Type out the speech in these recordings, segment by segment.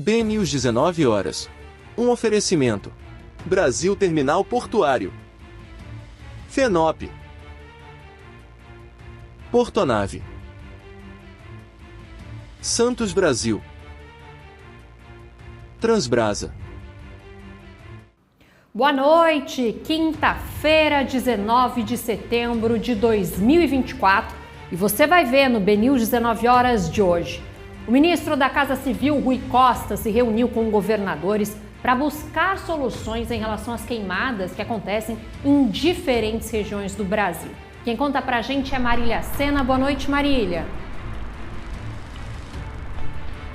BNews 19 horas. Um oferecimento. Brasil Terminal Portuário. FENOP. Portonave. Santos Brasil. Transbrasa. Boa noite, quinta-feira, 19 de setembro de 2024, e você vai ver no BNews 19 horas de hoje. O ministro da Casa Civil, Rui Costa, se reuniu com governadores para buscar soluções em relação às queimadas que acontecem em diferentes regiões do Brasil. Quem conta pra gente é Marília Sena. Boa noite, Marília.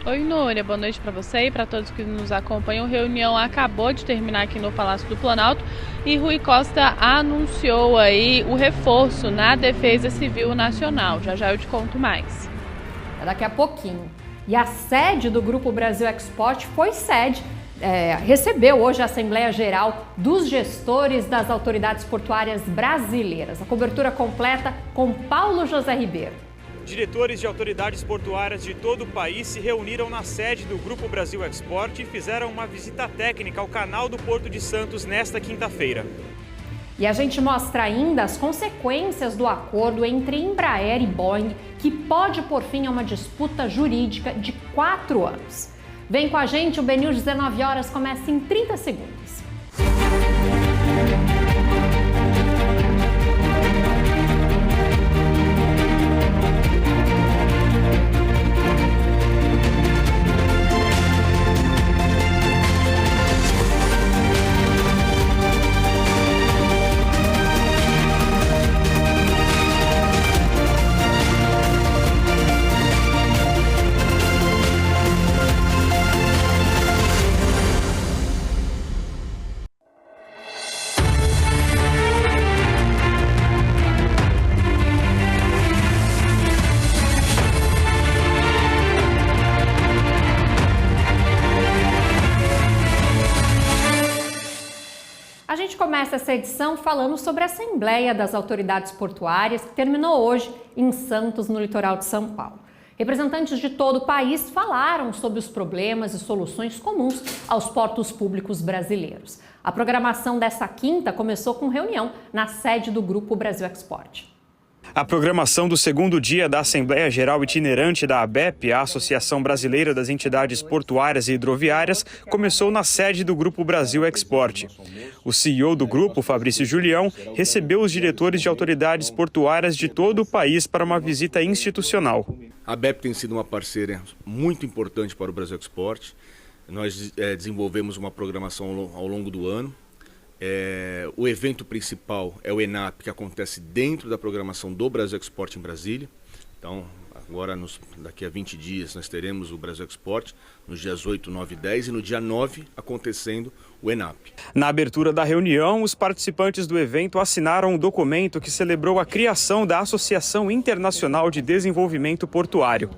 Oi, Núria, boa noite para você e para todos que nos acompanham. A reunião acabou de terminar aqui no Palácio do Planalto e Rui Costa anunciou aí o reforço na Defesa Civil Nacional. Já eu te conto mais. Daqui a pouquinho. E a sede do Grupo Brasil Export recebeu hoje a Assembleia Geral dos Gestores das Autoridades Portuárias Brasileiras. A cobertura completa com Paulo José Ribeiro. Diretores de autoridades portuárias de todo o país se reuniram na sede do Grupo Brasil Export e fizeram uma visita técnica ao canal do Porto de Santos nesta quinta-feira. E a gente mostra ainda as consequências do acordo entre Embraer e Boeing, que pode pôr fim a uma disputa jurídica de 4 anos. Vem com a gente, o BNews 19 horas começa em 30 segundos. A gente começa essa edição falando sobre a Assembleia das Autoridades Portuárias, que terminou hoje em Santos, no litoral de São Paulo. Representantes de todo o país falaram sobre os problemas e soluções comuns aos portos públicos brasileiros. A programação dessa quinta começou com reunião na sede do Grupo Brasil Export. A programação do segundo dia da Assembleia Geral Itinerante da ABEP, a Associação Brasileira das Entidades Portuárias e Hidroviárias, começou na sede do Grupo Brasil Export. O CEO do grupo, Fabrício Julião, recebeu os diretores de autoridades portuárias de todo o país para uma visita institucional. A ABEP tem sido uma parceira muito importante para o Brasil Export. Nós desenvolvemos uma programação ao longo do ano. O evento principal é o ENAP, que acontece dentro da programação do Brasil Export em Brasília. Então, agora daqui a 20 dias nós teremos o Brasil Export, nos dias 8, 9 e 10, e no dia 9 acontecendo o ENAP. Na abertura da reunião, os participantes do evento assinaram um documento que celebrou a criação da Associação Internacional de Desenvolvimento Portuário.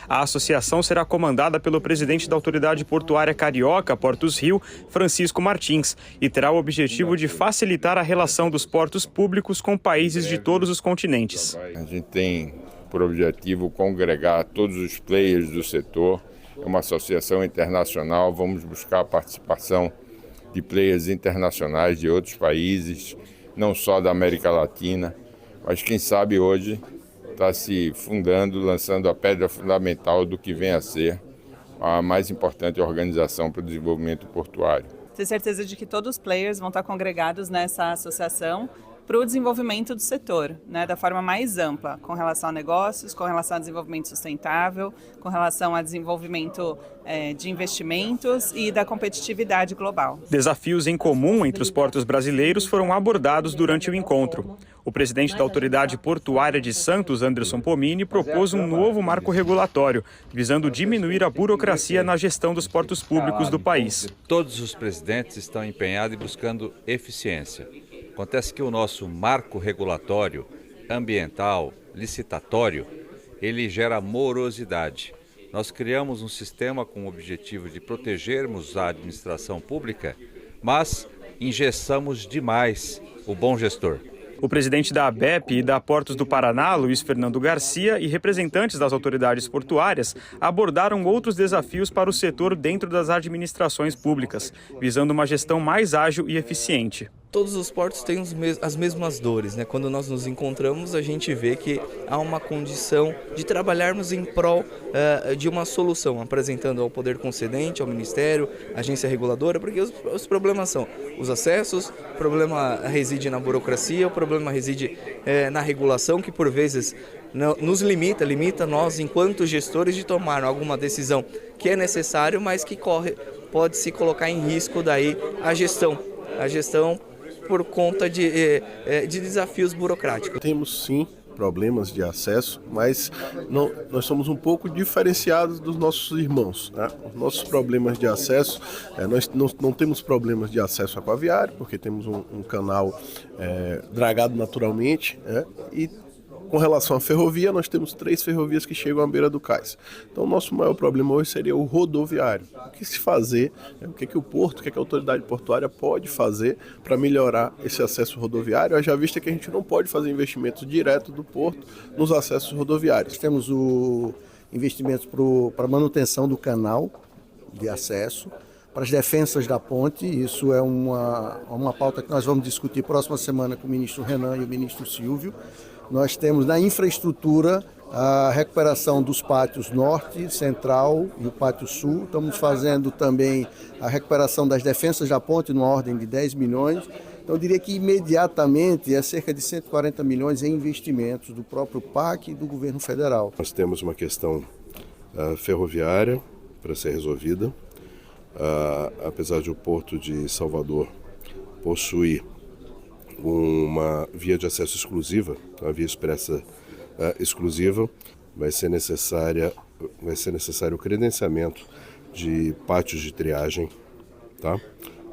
A associação será comandada pelo presidente da Autoridade Portuária Carioca, Portos Rio, Francisco Martins, e terá o objetivo de facilitar a relação dos portos públicos com países de todos os continentes. A gente tem por objetivo congregar todos os players do setor. É uma associação internacional, vamos buscar a participação de players internacionais de outros países, não só da América Latina, mas quem sabe hoje está se fundando, lançando a pedra fundamental do que vem a ser a mais importante organização para o desenvolvimento portuário. Tenho certeza de que todos os players vão estar congregados nessa associação para o desenvolvimento do setor, da forma mais ampla, com relação a negócios, com relação a desenvolvimento sustentável, com relação a desenvolvimento de investimentos e da competitividade global. Desafios em comum entre os portos brasileiros foram abordados durante o encontro. O presidente da Autoridade Portuária de Santos, Anderson Pomini, propôs um novo marco regulatório, visando diminuir a burocracia na gestão dos portos públicos do país. Todos os presidentes estão empenhados e buscando eficiência. Acontece que o nosso marco regulatório, ambiental, licitatório, ele gera morosidade. Nós criamos um sistema com o objetivo de protegermos a administração pública, mas engessamos demais o bom gestor. O presidente da ABEP e da Portos do Paraná, Luiz Fernando Garcia, e representantes das autoridades portuárias abordaram outros desafios para o setor dentro das administrações públicas, visando uma gestão mais ágil e eficiente. Todos os portos têm as mesmas dores, né? Quando nós nos encontramos, a gente vê que há uma condição de trabalharmos em prol de uma solução, apresentando ao poder concedente, ao Ministério, à agência reguladora, porque os problemas são os acessos, o problema reside na burocracia, o problema reside na regulação, que por vezes nos limita nós, enquanto gestores, de tomar alguma decisão que é necessário, mas que pode se colocar em risco daí a gestão por conta de desafios burocráticos. Temos sim problemas de acesso, mas nós somos um pouco diferenciados dos nossos irmãos, né? Os nossos problemas de acesso, nós não temos problemas de acesso aquaviário, porque temos um canal dragado naturalmente, né? E com relação à ferrovia, nós temos 3 ferrovias que chegam à beira do cais. Então, o nosso maior problema hoje seria o rodoviário. O que se fazer, o que o porto, o que a autoridade portuária pode fazer para melhorar esse acesso rodoviário, haja vista que a gente não pode fazer investimentos direto do porto nos acessos rodoviários. Temos investimentos para manutenção do canal de acesso, para as defensas da ponte. Isso é uma pauta que nós vamos discutir próxima semana com o ministro Renan e o ministro Silvio. Nós temos na infraestrutura a recuperação dos pátios norte, central e o pátio sul. Estamos fazendo também a recuperação das defensas da ponte, numa ordem de 10 milhões. Então, eu diria que imediatamente é cerca de 140 milhões em investimentos do próprio PAC e do governo federal. Nós temos uma questão ferroviária para ser resolvida. Apesar de o Porto de Salvador possuir uma via de acesso exclusiva, uma via expressa exclusiva, vai ser necessário o credenciamento de pátios de triagem, tá?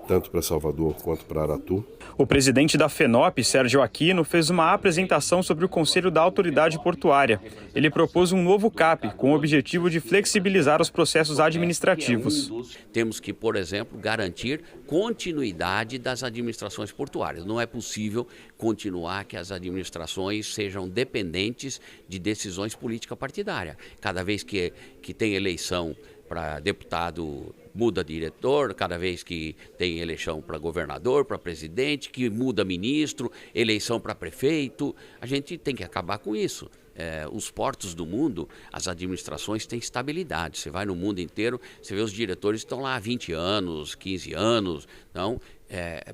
Tanto para Salvador quanto para Aratu. O presidente da FENOP, Sérgio Aquino, fez uma apresentação sobre o Conselho da Autoridade Portuária. Ele propôs um novo CAP, com o objetivo de flexibilizar os processos administrativos. Temos que, por exemplo, garantir continuidade das administrações portuárias. Não é possível continuar que as administrações sejam dependentes de decisões política-partidárias. Cada vez que tem eleição para deputado, muda diretor, cada vez que tem eleição para governador, para presidente, que muda ministro, eleição para prefeito, a gente tem que acabar com isso. Os portos do mundo, as administrações têm estabilidade. Você vai no mundo inteiro, você vê os diretores que estão lá há 20 anos, 15 anos, então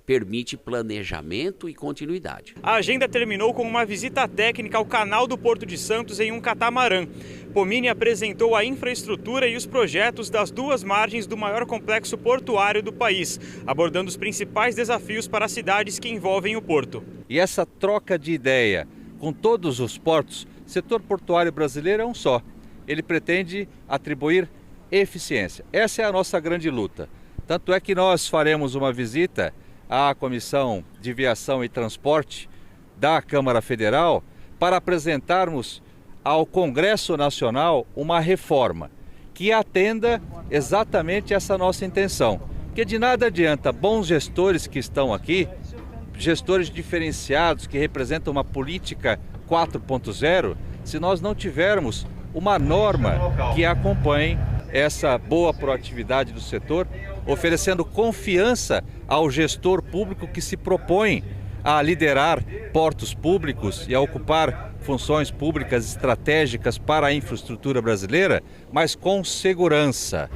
permite planejamento e continuidade. A agenda terminou com uma visita técnica ao canal do Porto de Santos em um catamarã. Pomini apresentou a infraestrutura e os projetos das 2 margens do maior complexo portuário do país, abordando os principais desafios para as cidades que envolvem o porto. E essa troca de ideia com todos os portos, o setor portuário brasileiro é um só. Ele pretende atribuir eficiência. Essa é a nossa grande luta. Tanto é que nós faremos uma visita à Comissão de Viação e Transporte da Câmara Federal para apresentarmos ao Congresso Nacional uma reforma que atenda exatamente essa nossa intenção. Porque de nada adianta bons gestores que estão aqui, gestores diferenciados que representam uma política 4.0, se nós não tivermos uma norma que acompanhe essa boa proatividade do setor, oferecendo confiança ao gestor público que se propõe a liderar portos públicos e a ocupar funções públicas estratégicas para a infraestrutura brasileira, mas com segurança.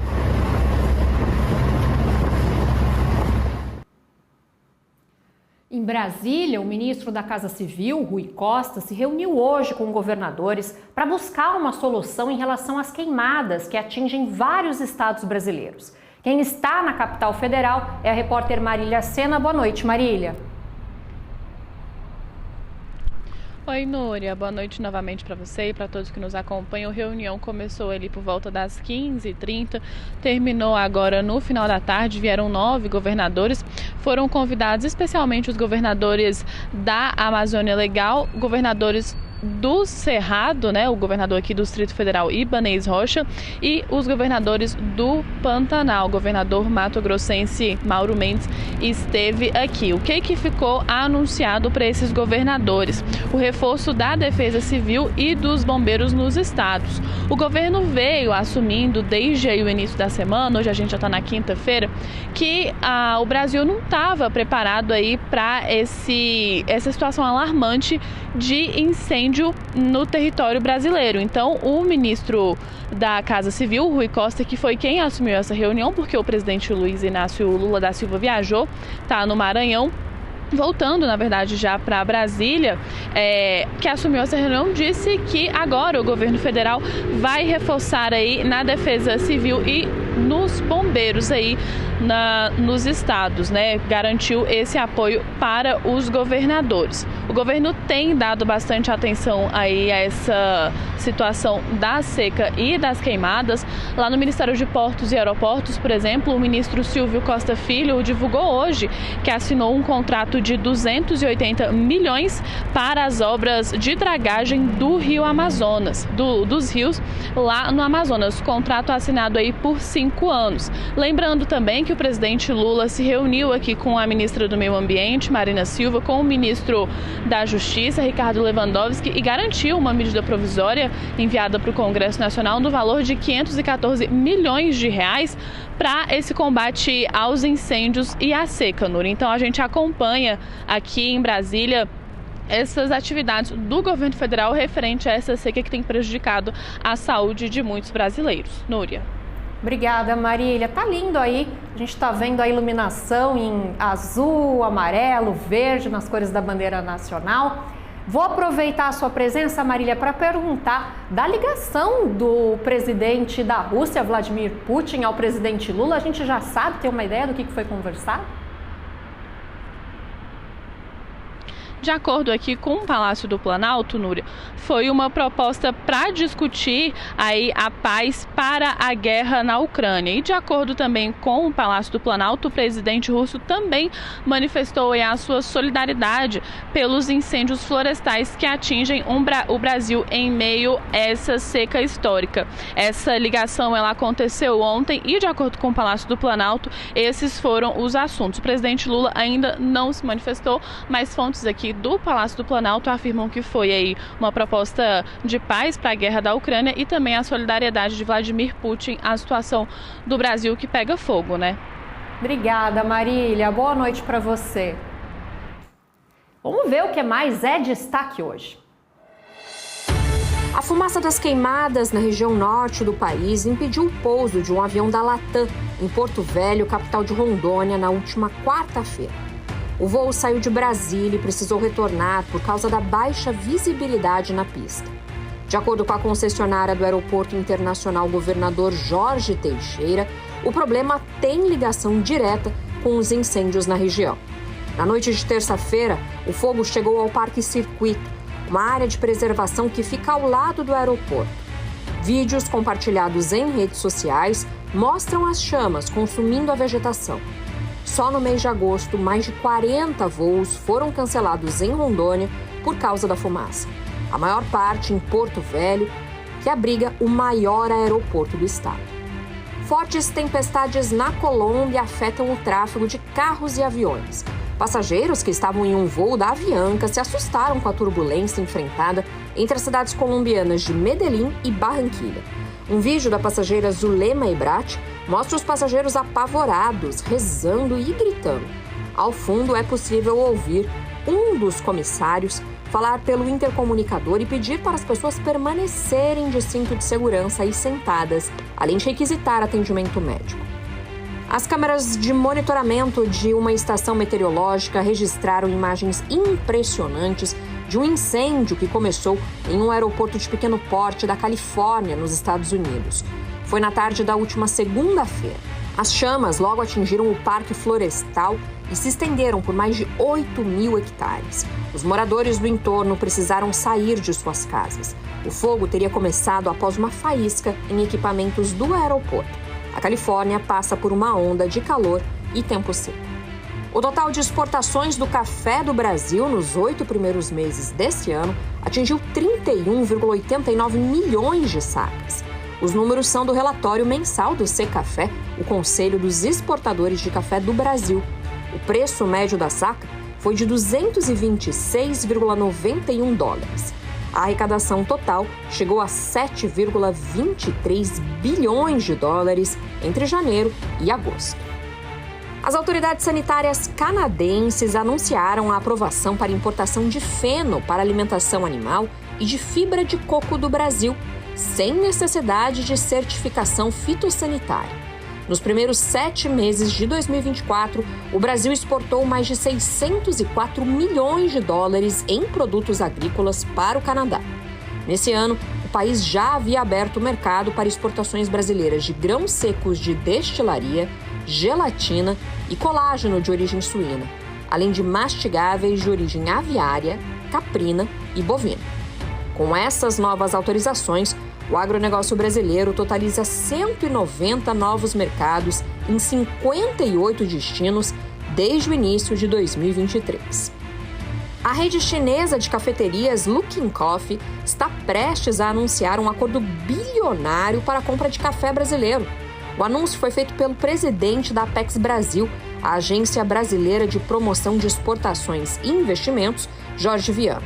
Em Brasília, o ministro da Casa Civil, Rui Costa, se reuniu hoje com governadores para buscar uma solução em relação às queimadas que atingem vários estados brasileiros. Quem está na capital federal é a repórter Marília Sena. Boa noite, Marília. Oi, Núria. Boa noite novamente para você e para todos que nos acompanham. A reunião começou ali por volta das 15h30, terminou agora no final da tarde. Vieram 9 governadores, foram convidados especialmente os governadores da Amazônia Legal, governadores do Cerrado, né, o governador aqui do Distrito Federal, Ibanez Rocha, e os governadores do Pantanal. O governador mato-grossense Mauro Mendes esteve aqui. O que ficou anunciado para esses governadores? O reforço da Defesa Civil e dos bombeiros nos estados. O governo veio assumindo desde aí o início da semana, hoje a gente já está na quinta-feira, que o Brasil não estava preparado aí para essa situação alarmante de incêndio no território brasileiro. Então, o ministro da Casa Civil, Rui Costa, que foi quem assumiu essa reunião, porque o presidente Luiz Inácio Lula da Silva viajou, está no Maranhão, voltando, na verdade, já para Brasília, que assumiu essa reunião, disse que agora o governo federal vai reforçar aí na Defesa Civil e nos bombeiros aí nos estados, né? Garantiu esse apoio para os governadores. O governo tem dado bastante atenção aí a essa situação da seca e das queimadas. Lá no Ministério de Portos e Aeroportos, por exemplo, o ministro Silvio Costa Filho divulgou hoje que assinou um contrato de 280 milhões para as obras de dragagem do Rio Amazonas, dos rios lá no Amazonas. Contrato assinado aí por 5 anos. Lembrando também que o presidente Lula se reuniu aqui com a ministra do Meio Ambiente, Marina Silva, com o ministro da Justiça, Ricardo Lewandowski, e garantiu uma medida provisória enviada para o Congresso Nacional no valor de 514 milhões de reais para esse combate aos incêndios e à seca, Nuri. Então a gente acompanha aqui em Brasília essas atividades do governo federal referente a essa seca que tem prejudicado a saúde de muitos brasileiros. Núria. Obrigada, Marília. Tá lindo aí. A gente está vendo a iluminação em azul, amarelo, verde, nas cores da bandeira nacional. Vou aproveitar a sua presença, Marília, para perguntar da ligação do presidente da Rússia, Vladimir Putin, ao presidente Lula. A gente já sabe, tem uma ideia do que foi conversado? De acordo aqui com o Palácio do Planalto, Núria, foi uma proposta para discutir aí a paz para a guerra na Ucrânia. E de acordo também com o Palácio do Planalto, o presidente russo também manifestou aí a sua solidariedade pelos incêndios florestais que atingem o Brasil em meio a essa seca histórica. Essa ligação ela aconteceu ontem e, de acordo com o Palácio do Planalto, esses foram os assuntos. O presidente Lula ainda não se manifestou, mas fontes aqui do Palácio do Planalto afirmam que foi aí uma proposta de paz para a guerra da Ucrânia e também a solidariedade de Vladimir Putin à situação do Brasil que pega fogo, né? Obrigada, Marília. Boa noite para você. Vamos ver o que mais é destaque hoje. A fumaça das queimadas na região norte do país impediu o pouso de um avião da Latam em Porto Velho, capital de Rondônia, na última quarta-feira. O voo saiu de Brasília e precisou retornar por causa da baixa visibilidade na pista. De acordo com a concessionária do Aeroporto Internacional Governador Jorge Teixeira, o problema tem ligação direta com os incêndios na região. Na noite de terça-feira, o fogo chegou ao Parque Circuito, uma área de preservação que fica ao lado do aeroporto. Vídeos compartilhados em redes sociais mostram as chamas consumindo a vegetação. Só no mês de agosto, mais de 40 voos foram cancelados em Rondônia por causa da fumaça. A maior parte em Porto Velho, que abriga o maior aeroporto do estado. Fortes tempestades na Colômbia afetam o tráfego de carros e aviões. Passageiros que estavam em um voo da Avianca se assustaram com a turbulência enfrentada entre as cidades colombianas de Medellín e Barranquilla. Um vídeo da passageira Zulema Ebrat mostra os passageiros apavorados, rezando e gritando. Ao fundo é possível ouvir um dos comissários falar pelo intercomunicador e pedir para as pessoas permanecerem de cinto de segurança e sentadas, além de requisitar atendimento médico. As câmeras de monitoramento de uma estação meteorológica registraram imagens impressionantes de um incêndio que começou em um aeroporto de pequeno porte da Califórnia, nos Estados Unidos. Foi na tarde da última segunda-feira. As chamas logo atingiram o Parque Florestal e se estenderam por mais de 8.000 hectares. Os moradores do entorno precisaram sair de suas casas. O fogo teria começado após uma faísca em equipamentos do aeroporto. A Califórnia passa por uma onda de calor e tempo seco. O total de exportações do café do Brasil nos 8 primeiros meses deste ano atingiu 31,89 milhões de sacas. Os números são do relatório mensal do Secafé, o Conselho dos Exportadores de Café do Brasil. O preço médio da saca foi de 226,91 dólares. A arrecadação total chegou a 7,23 bilhões de dólares entre janeiro e agosto. As autoridades sanitárias canadenses anunciaram a aprovação para importação de feno para alimentação animal e de fibra de coco do Brasil, sem necessidade de certificação fitossanitária. Nos primeiros 7 meses de 2024, o Brasil exportou mais de 604 milhões de dólares em produtos agrícolas para o Canadá. Nesse ano, o país já havia aberto o mercado para exportações brasileiras de grãos secos de destilaria, gelatina e colágeno de origem suína, além de mastigáveis de origem aviária, caprina e bovina. Com essas novas autorizações, o agronegócio brasileiro totaliza 190 novos mercados em 58 destinos desde o início de 2023. A rede chinesa de cafeterias Luckin Coffee está prestes a anunciar um acordo bilionário para a compra de café brasileiro. O anúncio foi feito pelo presidente da Apex Brasil, a agência brasileira de promoção de exportações e investimentos, Jorge Viana.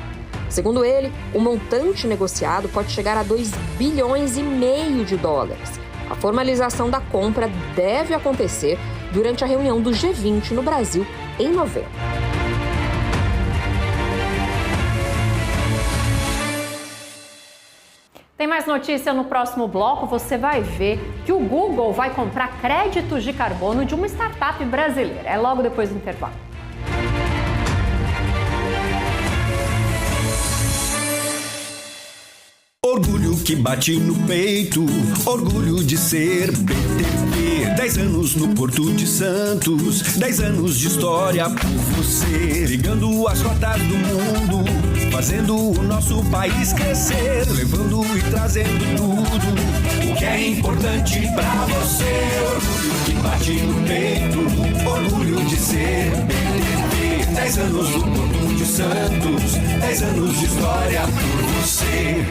Segundo ele, o montante negociado pode chegar a 2,5 bilhões de dólares. A formalização da compra deve acontecer durante a reunião do G20 no Brasil em novembro. Tem mais notícia no próximo bloco. Você vai ver que o Google vai comprar créditos de carbono de uma startup brasileira. É logo depois do intervalo. Orgulho que bate no peito, orgulho de ser BTP. 10 anos no Porto de Santos, 10 anos de história por você. Ligando as rotas do mundo, fazendo o nosso país crescer. Levando e trazendo tudo o que é importante pra você. Orgulho que bate no peito, orgulho de ser BTP. 10 anos no Porto de Santos, 10 anos de história por você.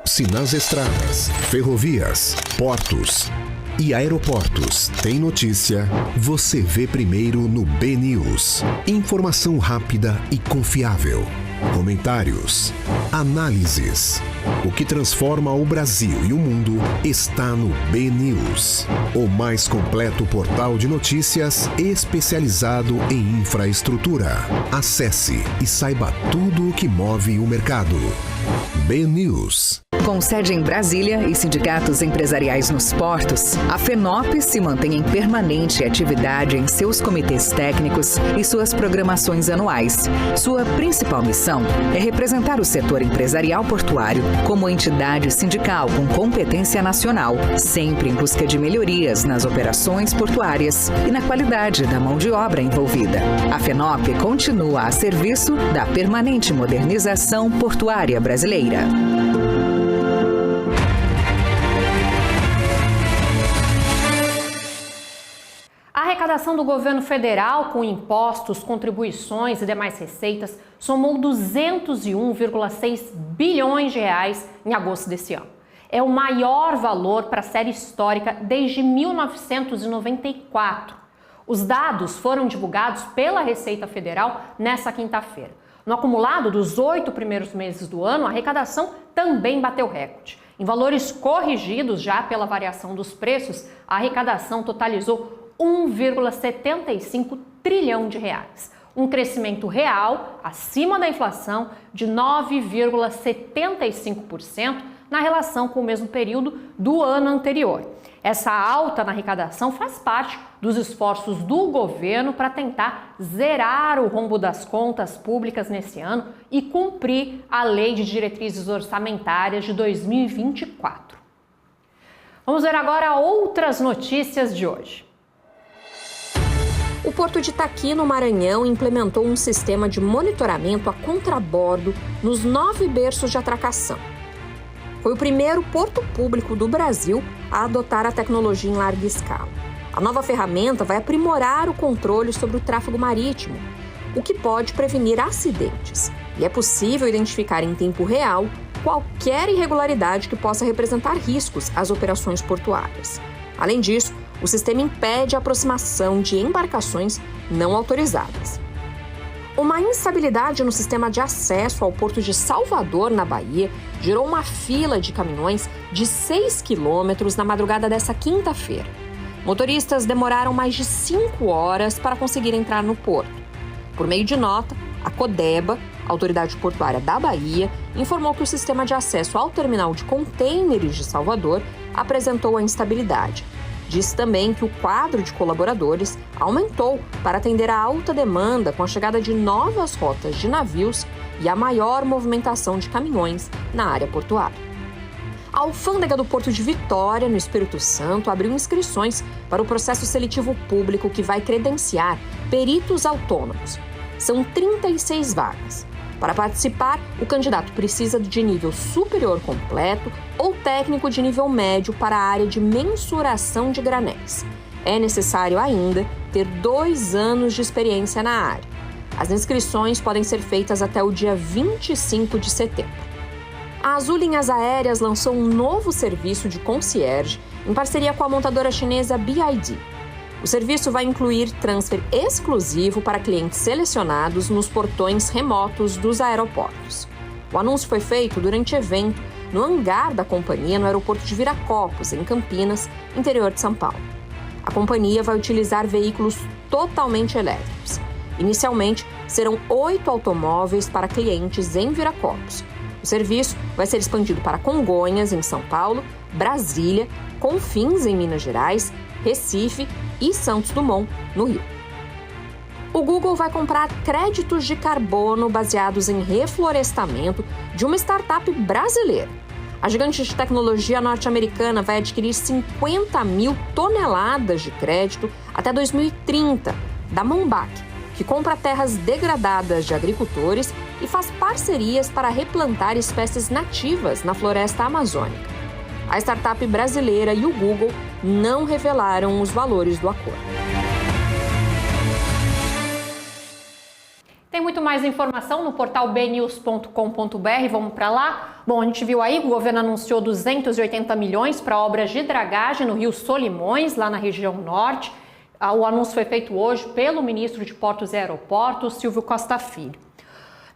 Se nas estradas, ferrovias, portos e aeroportos tem notícia, você vê primeiro no BNews. Informação rápida e confiável. Comentários, análises. O que transforma o Brasil e o mundo está no BNews, o mais completo portal de notícias especializado em infraestrutura. Acesse e saiba tudo o que move o mercado. BNews. Com sede em Brasília e sindicatos empresariais nos portos, a FENOP se mantém em permanente atividade em seus comitês técnicos e suas programações anuais. Sua principal missão é representar o setor empresarial portuário como entidade sindical com competência nacional, sempre em busca de melhorias nas operações portuárias e na qualidade da mão de obra envolvida. A FENOP continua a serviço da permanente modernização portuária brasileira. A arrecadação do governo federal com impostos, contribuições e demais receitas somou 201,6 bilhões de reais em agosto desse ano. É o maior valor para a série histórica desde 1994. Os dados foram divulgados pela Receita Federal nesta quinta-feira. No acumulado dos 8 primeiros meses do ano, a arrecadação também bateu recorde. Em valores corrigidos já pela variação dos preços, a arrecadação totalizou 1,75 trilhão de reais. Um crescimento real, acima da inflação, de 9,75% na relação com o mesmo período do ano anterior. Essa alta na arrecadação faz parte dos esforços do governo para tentar zerar o rombo das contas públicas nesse ano e cumprir a Lei de Diretrizes Orçamentárias de 2024. Vamos ver agora outras notícias de hoje. O Porto de Itaqui, no Maranhão, implementou um sistema de monitoramento a contrabordo nos 9 berços de atracação. Foi o primeiro porto público do Brasil a adotar a tecnologia em larga escala. A nova ferramenta vai aprimorar o controle sobre o tráfego marítimo, o que pode prevenir acidentes. E é possível identificar em tempo real qualquer irregularidade que possa representar riscos às operações portuárias. Além disso, o sistema impede a aproximação de embarcações não autorizadas. Uma instabilidade no sistema de acesso ao Porto de Salvador, na Bahia, gerou uma fila de caminhões de 6 quilômetros na madrugada dessa quinta-feira. Motoristas demoraram mais de 5 horas para conseguir entrar no porto. Por meio de nota, a Codeba, Autoridade Portuária da Bahia, informou que o sistema de acesso ao terminal de contêineres de Salvador apresentou a instabilidade. Disse também que o quadro de colaboradores aumentou para atender a alta demanda com a chegada de novas rotas de navios e a maior movimentação de caminhões na área portuária. A alfândega do Porto de Vitória, no Espírito Santo, abriu inscrições para o processo seletivo público que vai credenciar peritos autônomos. São 36 vagas. Para participar, o candidato precisa de nível superior completo ou técnico de nível médio para a área de mensuração de granéis. É necessário ainda ter 2 anos de experiência na área. As inscrições podem ser feitas até o dia 25 de setembro. A Azul Linhas Aéreas lançou um novo serviço de concierge em parceria com a montadora chinesa BYD. O serviço vai incluir transfer exclusivo para clientes selecionados nos portões remotos dos aeroportos. O anúncio foi feito durante evento no hangar da companhia no aeroporto de Viracopos, em Campinas, interior de São Paulo. A companhia vai utilizar veículos totalmente elétricos. Inicialmente, serão 8 automóveis para clientes em Viracopos. O serviço vai ser expandido para Congonhas, em São Paulo, Brasília, Confins, em Minas Gerais, Recife e Santos Dumont, no Rio. O Google vai comprar créditos de carbono baseados em reflorestamento de uma startup brasileira. A gigante de tecnologia norte-americana vai adquirir 50 mil toneladas de crédito até 2030, da Mombac, que compra terras degradadas de agricultores e faz parcerias para replantar espécies nativas na floresta amazônica. A startup brasileira e o Google não revelaram os valores do acordo. Tem muito mais informação no portal bnews.com.br, vamos para lá? Bom, a gente viu aí que o governo anunciou 280 milhões para obras de dragagem no Rio Solimões, lá na região norte. O anúncio foi feito hoje pelo ministro de Portos e Aeroportos, Silvio Costa Filho.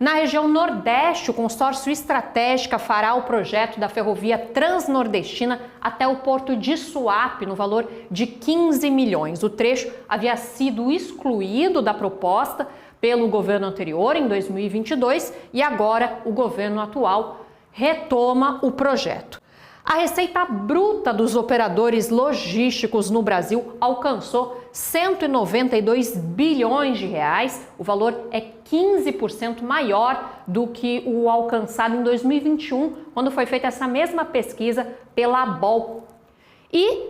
Na região Nordeste, o consórcio Estratégica fará o projeto da ferrovia transnordestina até o porto de Suape, no valor de 15 milhões. O trecho havia sido excluído da proposta pelo governo anterior, em 2022, e agora o governo atual retoma o projeto. A receita bruta dos operadores logísticos no Brasil alcançou 192 bilhões de reais. O valor é 15% maior do que o alcançado em 2021, quando foi feita essa mesma pesquisa pela ABOL. E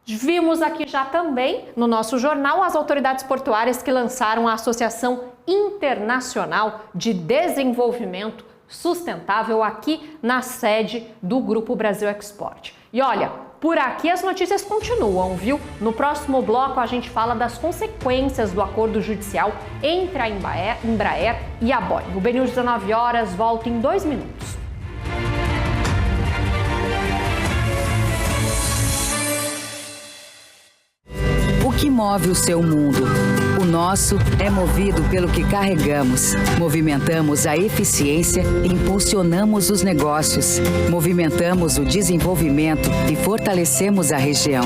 vimos aqui já também no nosso jornal as autoridades portuárias que lançaram a Associação Internacional de Desenvolvimento Sustentável aqui na sede do Grupo Brasil Export. E olha, por aqui as notícias continuam, viu? No próximo bloco a gente fala das consequências do acordo judicial entre a Embraer e a Boeing. O BNews 19 horas volta em 2 minutos. O que move o seu mundo? O nosso é movido pelo que carregamos. Movimentamos a eficiência, impulsionamos os negócios, movimentamos o desenvolvimento e fortalecemos a região.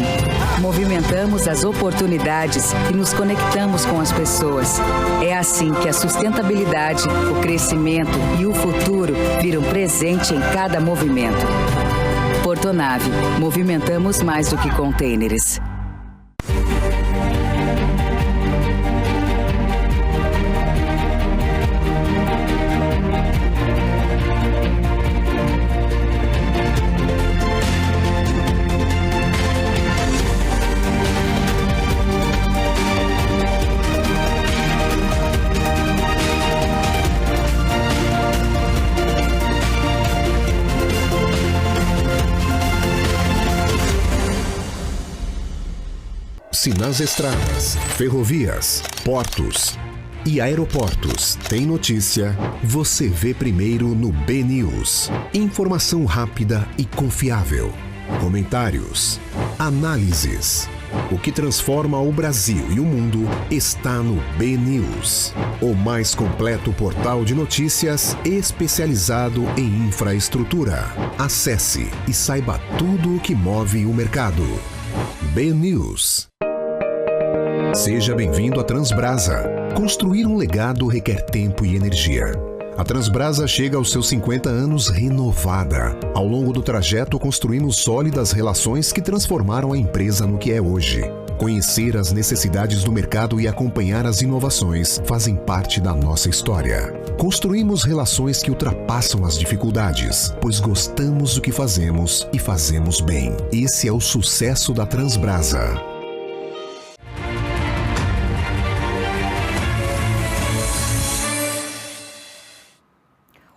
Movimentamos as oportunidades e nos conectamos com as pessoas. É assim que a sustentabilidade, o crescimento e o futuro viram presente em cada movimento. Portonave, movimentamos mais do que contêineres. Nas estradas, ferrovias, portos e aeroportos tem notícia, você vê primeiro no BNews. Informação rápida e confiável. Comentários, análises. O que transforma o Brasil e o mundo está no BNews, o mais completo portal de notícias especializado em infraestrutura. Acesse e saiba tudo o que move o mercado. BNews. Seja bem-vindo à Transbrasa. Construir um legado requer tempo e energia. A Transbrasa chega aos seus 50 anos renovada. Ao longo do trajeto, construímos sólidas relações que transformaram a empresa no que é hoje. Conhecer as necessidades do mercado e acompanhar as inovações fazem parte da nossa história. Construímos relações que ultrapassam as dificuldades, pois gostamos do que fazemos e fazemos bem. Esse é o sucesso da Transbrasa.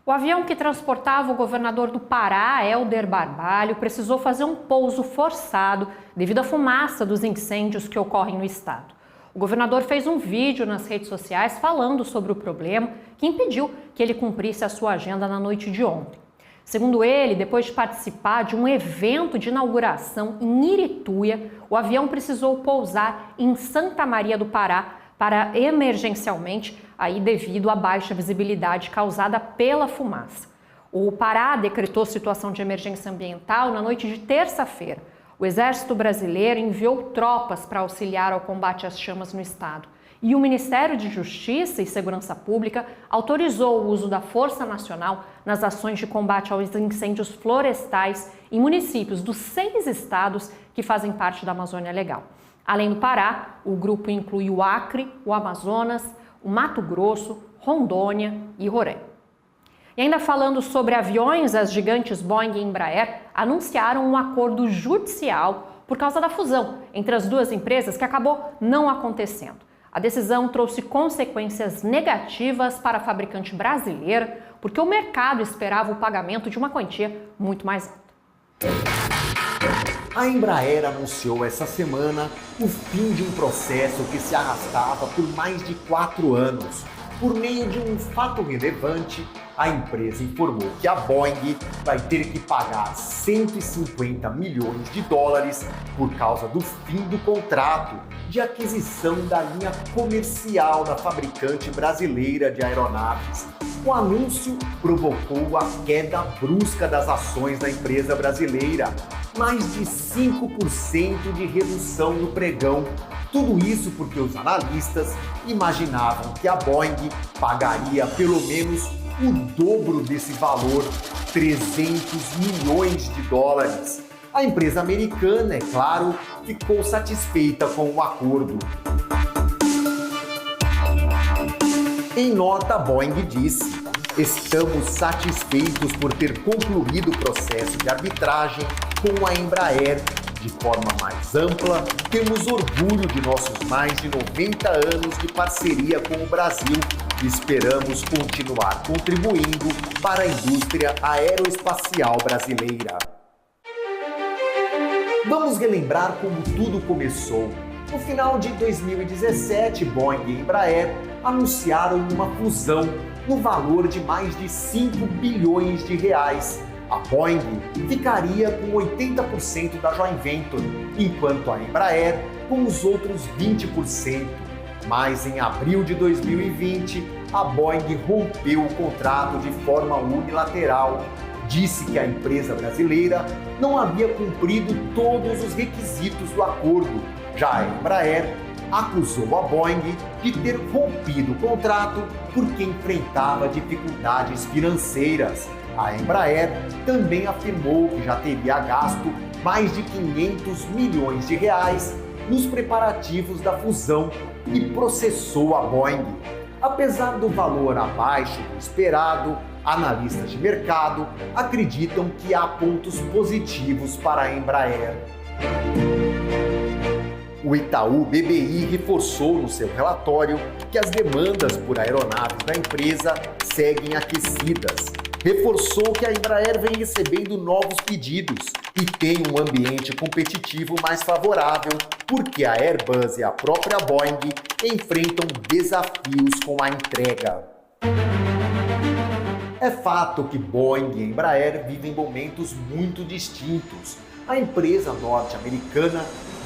O avião que transportava o governador do Pará, Helder Barbalho, precisou fazer um pouso forçado devido à fumaça dos incêndios que ocorrem no estado. O governador fez um vídeo nas redes sociais falando sobre o problema que impediu que ele cumprisse a sua agenda na noite de ontem. Segundo ele, depois de participar de um evento de inauguração em Irituia, o avião precisou pousar em Santa Maria do Pará para emergencialmente, aí devido à baixa visibilidade causada pela fumaça. O Pará decretou situação de emergência ambiental na noite de terça-feira. O Exército Brasileiro enviou tropas para auxiliar ao combate às chamas no estado. E o Ministério de Justiça e Segurança Pública autorizou o uso da Força Nacional nas ações de combate aos incêndios florestais em municípios dos 6 estados que fazem parte da Amazônia Legal. Além do Pará, o grupo inclui o Acre, o Amazonas, o Mato Grosso, Rondônia e Roraima. E ainda falando sobre aviões, as gigantes Boeing e Embraer anunciaram um acordo judicial por causa da fusão entre as duas empresas que acabou não acontecendo. A decisão trouxe consequências negativas para a fabricante brasileira, porque o mercado esperava o pagamento de uma quantia muito mais alta. A Embraer anunciou essa semana o fim de um processo que se arrastava por mais de 4 anos. Por meio de um fato relevante, a empresa informou que a Boeing vai ter que pagar 150 milhões de dólares por causa do fim do contrato de aquisição da linha comercial da fabricante brasileira de aeronaves. O anúncio provocou a queda brusca das ações da empresa brasileira, mais de 5% de redução no pregão. Tudo isso porque os analistas imaginavam que a Boeing pagaria pelo menos o dobro desse valor, 300 milhões de dólares. A empresa americana, é claro, ficou satisfeita com o acordo. Em nota, a Boeing disse: "Estamos satisfeitos por ter concluído o processo de arbitragem com a Embraer. De forma mais ampla, temos orgulho de nossos mais de 90 anos de parceria com o Brasil e esperamos continuar contribuindo para a indústria aeroespacial brasileira." Vamos relembrar como tudo começou. No final de 2017, Boeing e Embraer anunciaram uma fusão no valor de mais de 5 bilhões de reais. A Boeing ficaria com 80% da joint venture, enquanto a Embraer com os outros 20%. Mas em abril de 2020, a Boeing rompeu o contrato de forma unilateral. Disse que a empresa brasileira não havia cumprido todos os requisitos do acordo. Já a Embraer acusou a Boeing de ter rompido o contrato porque enfrentava dificuldades financeiras. A Embraer também afirmou que já teria gasto mais de 500 milhões de reais nos preparativos da fusão e processou a Boeing. Apesar do valor abaixo do esperado, analistas de mercado acreditam que há pontos positivos para a Embraer. O Itaú BBI reforçou no seu relatório que as demandas por aeronaves da empresa seguem aquecidas. reforçou que a Embraer vem recebendo novos pedidos e tem um ambiente competitivo mais favorável, porque a Airbus e a própria Boeing enfrentam desafios com a entrega. É fato que Boeing e Embraer vivem momentos muito distintos. A empresa norte-americana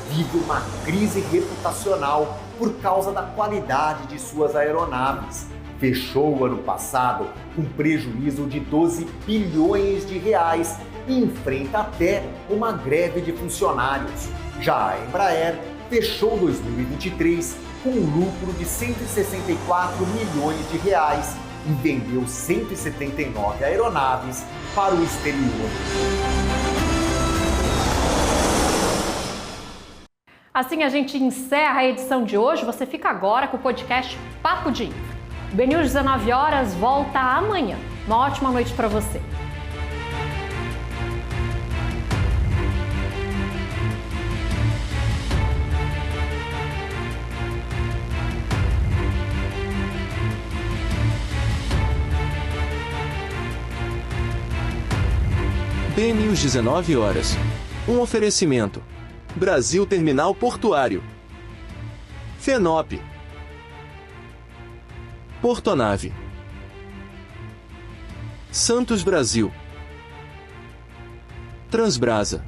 vive uma crise reputacional por causa da qualidade de suas aeronaves. Fechou o ano passado com prejuízo de 12 bilhões de reais e enfrenta até uma greve de funcionários. Já a Embraer fechou 2023 com um lucro de 164 milhões de reais e vendeu 179 aeronaves para o exterior. Assim a gente encerra a edição de hoje. Você fica agora com o podcast Papo de Infra. O BNews 19 horas volta amanhã. Uma ótima noite para você. BNews 19 horas. Um oferecimento. Brasil Terminal Portuário. FENOP. Portonave. Santos Brasil. Transbrasa.